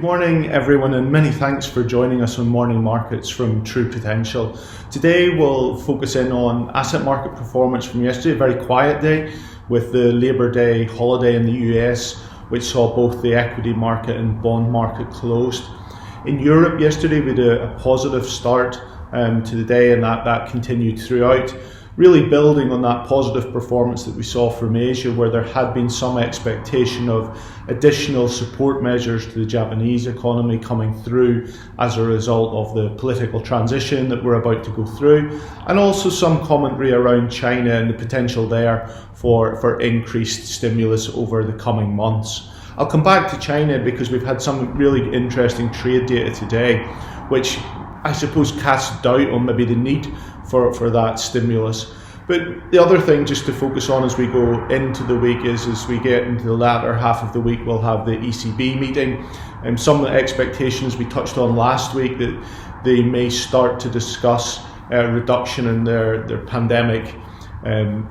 Good morning everyone, and many thanks for joining us on Morning Markets from True Potential. Today we'll focus in on asset market performance from yesterday, a very quiet day with the Labour Day holiday in the US, which saw both the equity market and bond market closed. In Europe yesterday we had a positive start to the day, and that continued throughout, really building on that positive performance that we saw from Asia, where there had been some expectation of additional support measures to the Japanese economy coming through as a result of the political transition that we're about to go through, and also some commentary around China and the potential there for increased stimulus over the coming months. I'll come back to China because we've had some really interesting trade data today, which I suppose casts doubt on maybe the need for that stimulus. But the other thing just to focus on as we go into the week is, as we get into the latter half of the week, we'll have the Ecb meeting, and some of the expectations we touched on last week that they may start to discuss a reduction in their pandemic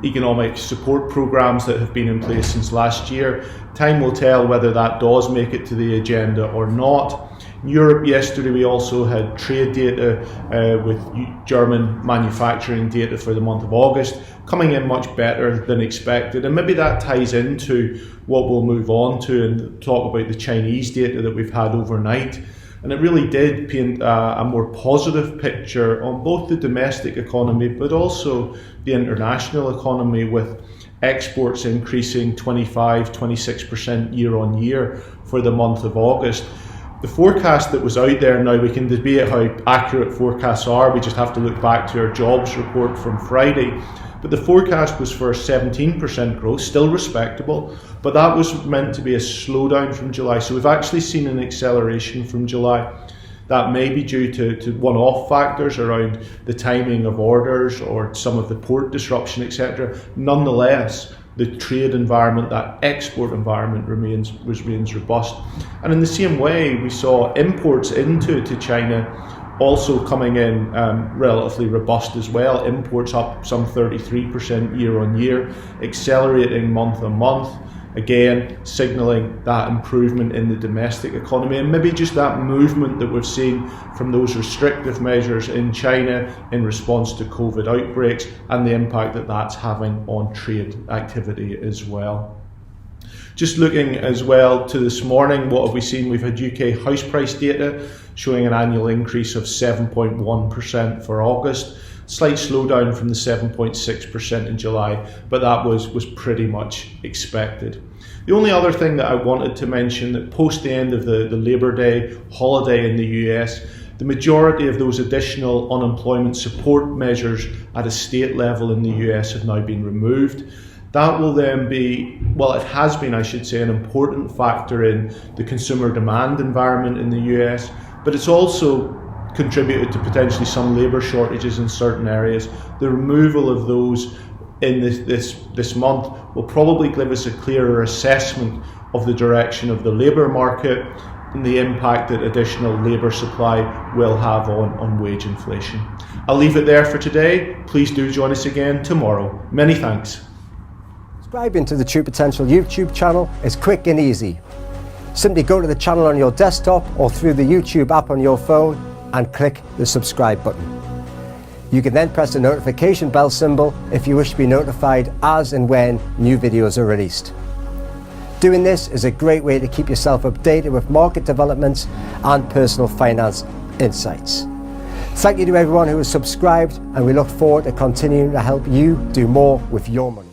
economic support programs that have been in place since last year. Time will tell whether that does make it to the agenda or not. In Europe yesterday we also had trade data with German manufacturing data for the month of August coming in much better than expected, and maybe that ties into what we'll move on to and talk about the Chinese data that we've had overnight. And it really did paint a more positive picture on both the domestic economy but also the international economy, with exports increasing 25-26% year on year for the month of August. The forecast that was out there, now we can debate how accurate forecasts are, we just have to look back to our jobs report from Friday, but the forecast was for 17% growth, still respectable, but that was meant to be a slowdown from July. So we've actually seen an acceleration from July. That may be due to one-off factors around the timing of orders or some of the port disruption, etc. Nonetheless, the trade environment, that export environment remains robust. And in the same way, we saw imports into China also coming in relatively robust as well. Imports up some 33% year on year, accelerating month on month, again signalling that improvement in the domestic economy, and maybe just that movement that we've seen from those restrictive measures in China in response to COVID outbreaks and the impact that that's having on trade activity as well. Just looking as well to this morning, what have we seen? We've had UK house price data showing an annual increase of 7.1% for August. Slight slowdown from the 7.6% in July, but that was pretty much expected. The only other thing that I wanted to mention, that post the end of the Labour Day holiday in the US, the majority of those additional unemployment support measures at a state level in the US have now been removed. That will then be, well, it has been, I should say, an important factor in the consumer demand environment in the US, but it's also contributed to potentially some labour shortages in certain areas. The removal of those in this month will probably give us a clearer assessment of the direction of the labour market and the impact that additional labour supply will have on wage inflation. I'll leave it there for today. Please do join us again tomorrow. Many thanks. Subscribing to the True Potential YouTube channel is quick and easy. Simply go to the channel on your desktop or through the YouTube app on your phone and click the subscribe button. You can then press the notification bell symbol if you wish to be notified as and when new videos are released. Doing this is a great way to keep yourself updated with market developments and personal finance insights. Thank you to everyone who has subscribed, and we look forward to continuing to help you do more with your money.